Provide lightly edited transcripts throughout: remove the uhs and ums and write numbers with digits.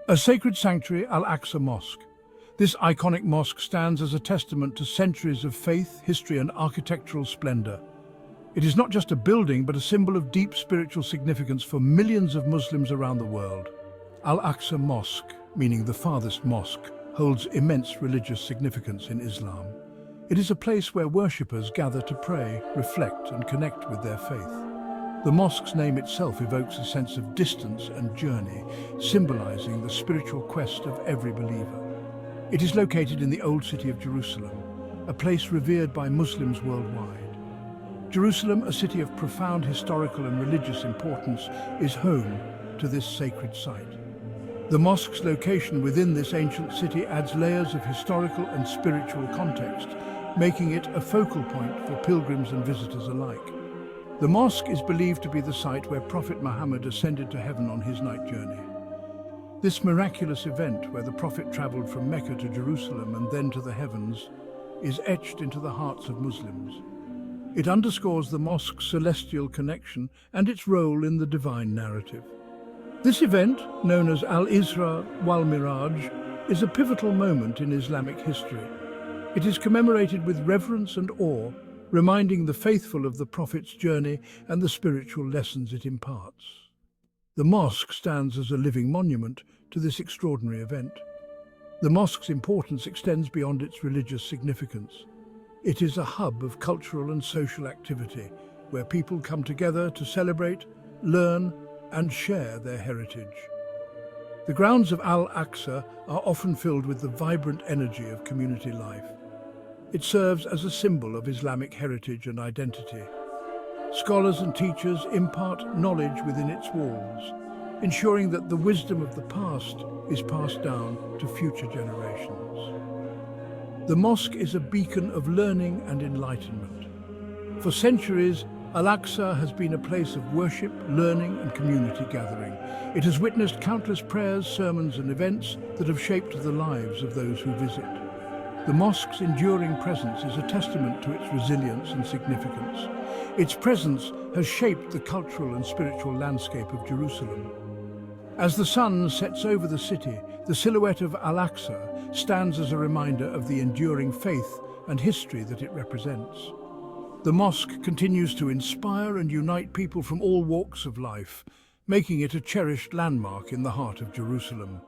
A sacred sanctuary, Al-Aqsa Mosque. This iconic mosque stands as a testament to centuries of faith, history and architectural splendor. It is not just a building, but a symbol of deep spiritual significance for millions of Muslims around the world. Al-Aqsa Mosque, meaning the farthest mosque, holds immense religious significance in Islam. It is a place where worshippers gather to pray, reflect and connect with their faith. The mosque's name itself evokes a sense of distance and journey, symbolizing the spiritual quest of every believer. It is located in the old city of Jerusalem, a place revered by Muslims worldwide. Jerusalem, a city of profound historical and religious importance, is home to this sacred site. The mosque's location within this ancient city adds layers of historical and spiritual context, making it a focal point for pilgrims and visitors alike. The mosque is believed to be the site where Prophet Muhammad ascended to heaven on his night journey. This miraculous event, where the Prophet traveled from Mecca to Jerusalem and then to the heavens, is etched into the hearts of Muslims. It underscores the mosque's celestial connection and its role in the divine narrative. This event, known as Al-Isra wal-Miraj, is a pivotal moment in Islamic history. It is commemorated with reverence and awe, reminding the faithful of the Prophet's journey and the spiritual lessons it imparts. The mosque stands as a living monument to this extraordinary event. The mosque's importance extends beyond its religious significance. It is a hub of cultural and social activity, where people come together to celebrate, learn, and share their heritage. The grounds of Al-Aqsa are often filled with the vibrant energy of community life. It serves as a symbol of Islamic heritage and identity. Scholars and teachers impart knowledge within its walls, ensuring that the wisdom of the past is passed down to future generations. The mosque is a beacon of learning and enlightenment. For centuries, Al-Aqsa has been a place of worship, learning and community gathering. It has witnessed countless prayers, sermons and events that have shaped the lives of those who visit. The mosque's enduring presence is a testament to its resilience and significance. Its presence has shaped the cultural and spiritual landscape of Jerusalem. As the sun sets over the city, the silhouette of Al-Aqsa stands as a reminder of the enduring faith and history that it represents. The mosque continues to inspire and unite people from all walks of life, making it a cherished landmark in the heart of Jerusalem.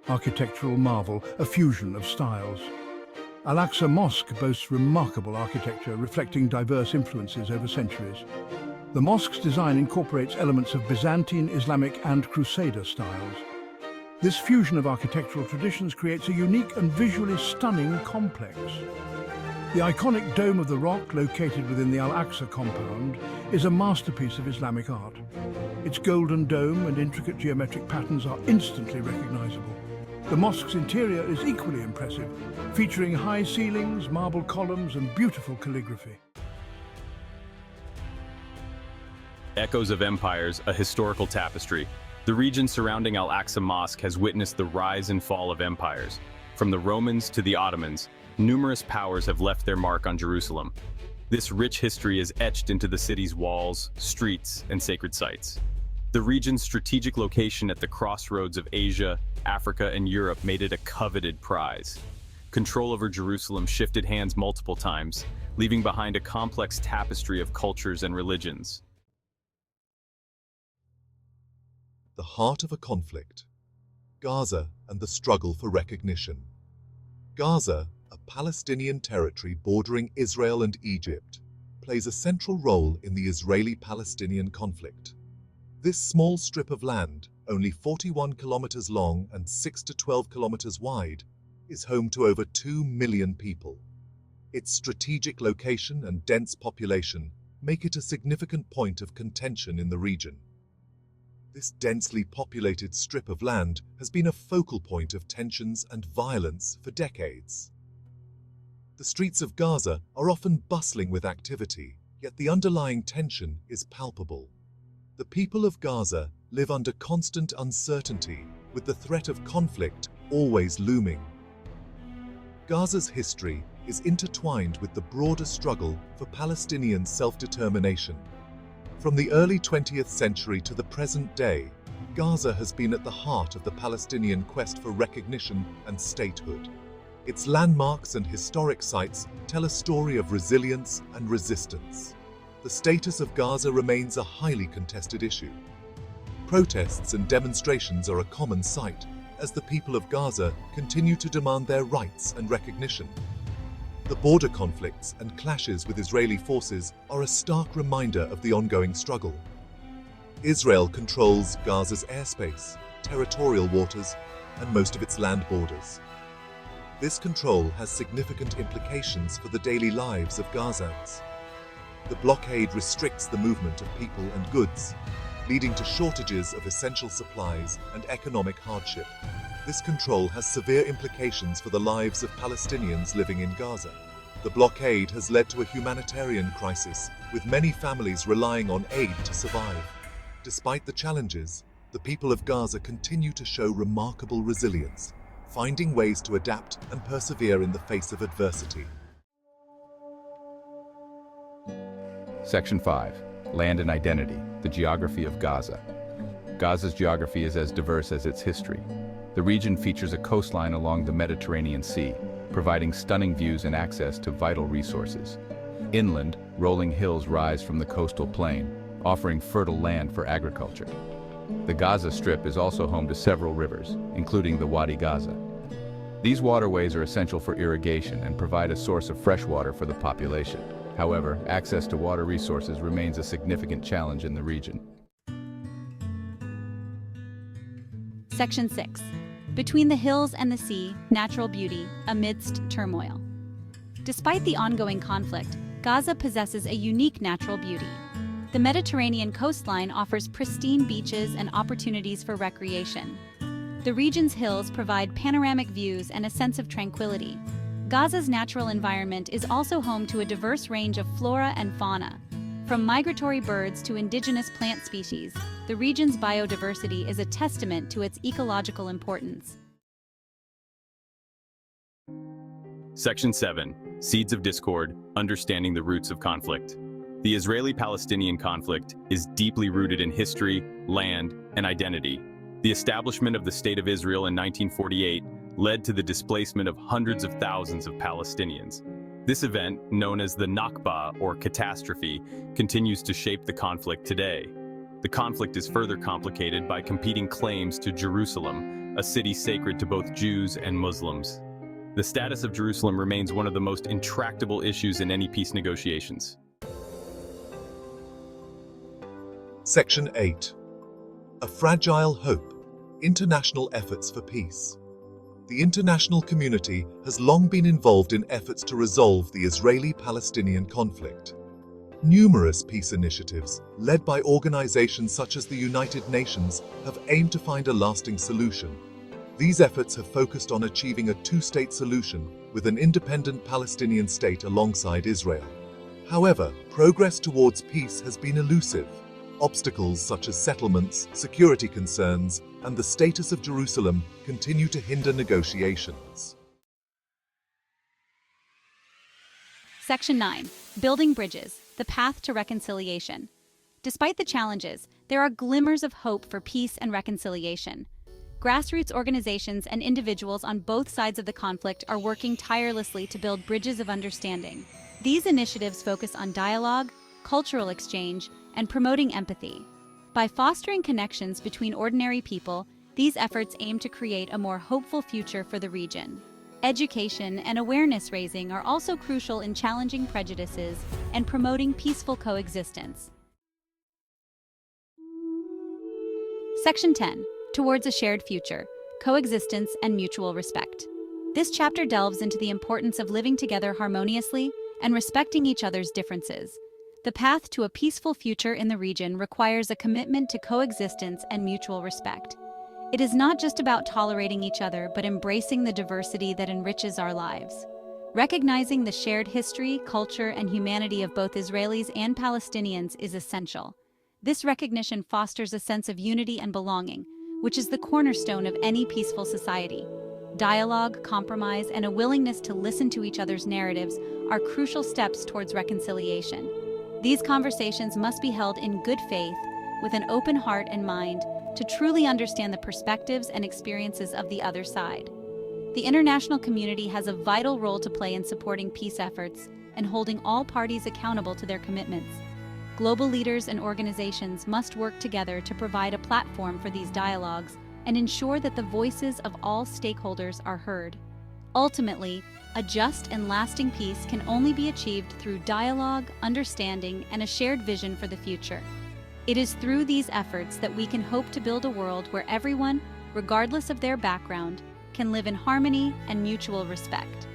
Architectural marvel, a fusion of styles. Al-Aqsa Mosque boasts remarkable architecture reflecting diverse influences over centuries. The mosque's design incorporates elements of Byzantine, Islamic and Crusader styles. This fusion of architectural traditions creates a unique and visually stunning complex. The iconic Dome of the Rock, located within the Al-Aqsa compound, is a masterpiece of Islamic art. Its golden dome and intricate geometric patterns are instantly recognizable. The mosque's interior is equally impressive, featuring high ceilings, marble columns and beautiful calligraphy. Echoes of Empires, a historical tapestry. The region surrounding Al-Aqsa Mosque has witnessed the rise and fall of empires. From the Romans to the Ottomans, numerous powers have left their mark on Jerusalem. This rich history is etched into the city's walls, streets, and sacred sites. The region's strategic location at the crossroads of Asia, Africa, and Europe made it a coveted prize. Control over Jerusalem shifted hands multiple times, leaving behind a complex tapestry of cultures and religions. The heart of a conflict. Gaza and the struggle for recognition. Gaza, a Palestinian territory bordering Israel and Egypt, plays a central role in the Israeli-Palestinian conflict. This small strip of land, only 41 kilometers long and 6 to 12 kilometers wide, is home to over 2 million people. Its strategic location and dense population make it a significant point of contention in the region. This densely populated strip of land has been a focal point of tensions and violence for decades. The streets of Gaza are often bustling with activity, yet the underlying tension is palpable. The people of Gaza live under constant uncertainty, with the threat of conflict always looming. Gaza's history is intertwined with the broader struggle for Palestinian self-determination. From the early 20th century to the present day, Gaza has been at the heart of the Palestinian quest for recognition and statehood. Its landmarks and historic sites tell a story of resilience and resistance. The status of Gaza remains a highly contested issue. Protests and demonstrations are a common sight as the people of Gaza continue to demand their rights and recognition. The border conflicts and clashes with Israeli forces are a stark reminder of the ongoing struggle. Israel controls Gaza's airspace, territorial waters, and most of its land borders. This control has significant implications for the daily lives of Gazans. The blockade restricts the movement of people and goods, leading to shortages of essential supplies and economic hardship. This control has severe implications for the lives of Palestinians living in Gaza. The blockade has led to a humanitarian crisis, with many families relying on aid to survive. Despite the challenges, the people of Gaza continue to show remarkable resilience, finding ways to adapt and persevere in the face of adversity. Section 5. Land and Identity, the Geography of Gaza. Gaza's geography is as diverse as its history. The region features a coastline along the Mediterranean Sea, providing stunning views and access to vital resources. Inland, rolling hills rise from the coastal plain, offering fertile land for agriculture. The Gaza Strip is also home to several rivers, including the Wadi Gaza. These waterways are essential for irrigation and provide a source of fresh water for the population. However, access to water resources remains a significant challenge in the region. Section 6. Between the hills and the sea, natural beauty amidst turmoil. Despite the ongoing conflict, Gaza possesses a unique natural beauty. The Mediterranean coastline offers pristine beaches and opportunities for recreation. The region's hills provide panoramic views and a sense of tranquility. Gaza's natural environment is also home to a diverse range of flora and fauna. From migratory birds to indigenous plant species, the region's biodiversity is a testament to its ecological importance. Section 7. Seeds of Discord, Understanding the Roots of Conflict. The Israeli-Palestinian conflict is deeply rooted in history, land, and identity. The establishment of the State of Israel in 1948 led to the displacement of hundreds of thousands of Palestinians. This event, known as the Nakba or catastrophe, continues to shape the conflict today. The conflict is further complicated by competing claims to Jerusalem, a city sacred to both Jews and Muslims. The status of Jerusalem remains one of the most intractable issues in any peace negotiations. Section 8. A Fragile Hope, International Efforts for Peace. The international community has long been involved in efforts to resolve the Israeli-Palestinian conflict. Numerous peace initiatives, led by organizations such as the United Nations, have aimed to find a lasting solution. These efforts have focused on achieving a two-state solution with an independent Palestinian state alongside Israel. However, progress towards peace has been elusive. Obstacles such as settlements, security concerns, and the status of Jerusalem continue to hinder negotiations. Section 9. Building Bridges, the Path to Reconciliation. Despite the challenges, there are glimmers of hope for peace and reconciliation. Grassroots organizations and individuals on both sides of the conflict are working tirelessly to build bridges of understanding. These initiatives focus on dialogue, cultural exchange, and promoting empathy. By fostering connections between ordinary people, these efforts aim to create a more hopeful future for the region. Education and awareness raising are also crucial in challenging prejudices and promoting peaceful coexistence. Section 10. Towards a Shared Future, Coexistence and Mutual Respect. This chapter delves into the importance of living together harmoniously and respecting each other's differences. The path to a peaceful future in the region requires a commitment to coexistence and mutual respect. It is not just about tolerating each other, but embracing the diversity that enriches our lives. Recognizing the shared history, culture, and humanity of both Israelis and Palestinians is essential. This recognition fosters a sense of unity and belonging, which is the cornerstone of any peaceful society. Dialogue, compromise, and a willingness to listen to each other's narratives are crucial steps towards reconciliation. These conversations must be held in good faith, with an open heart and mind, to truly understand the perspectives and experiences of the other side. The international community has a vital role to play in supporting peace efforts and holding all parties accountable to their commitments. Global leaders and organizations must work together to provide a platform for these dialogues and ensure that the voices of all stakeholders are heard. Ultimately, a just and lasting peace can only be achieved through dialogue, understanding, and a shared vision for the future. It is through these efforts that we can hope to build a world where everyone, regardless of their background, can live in harmony and mutual respect.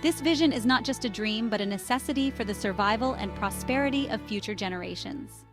This vision is not just a dream, but a necessity for the survival and prosperity of future generations.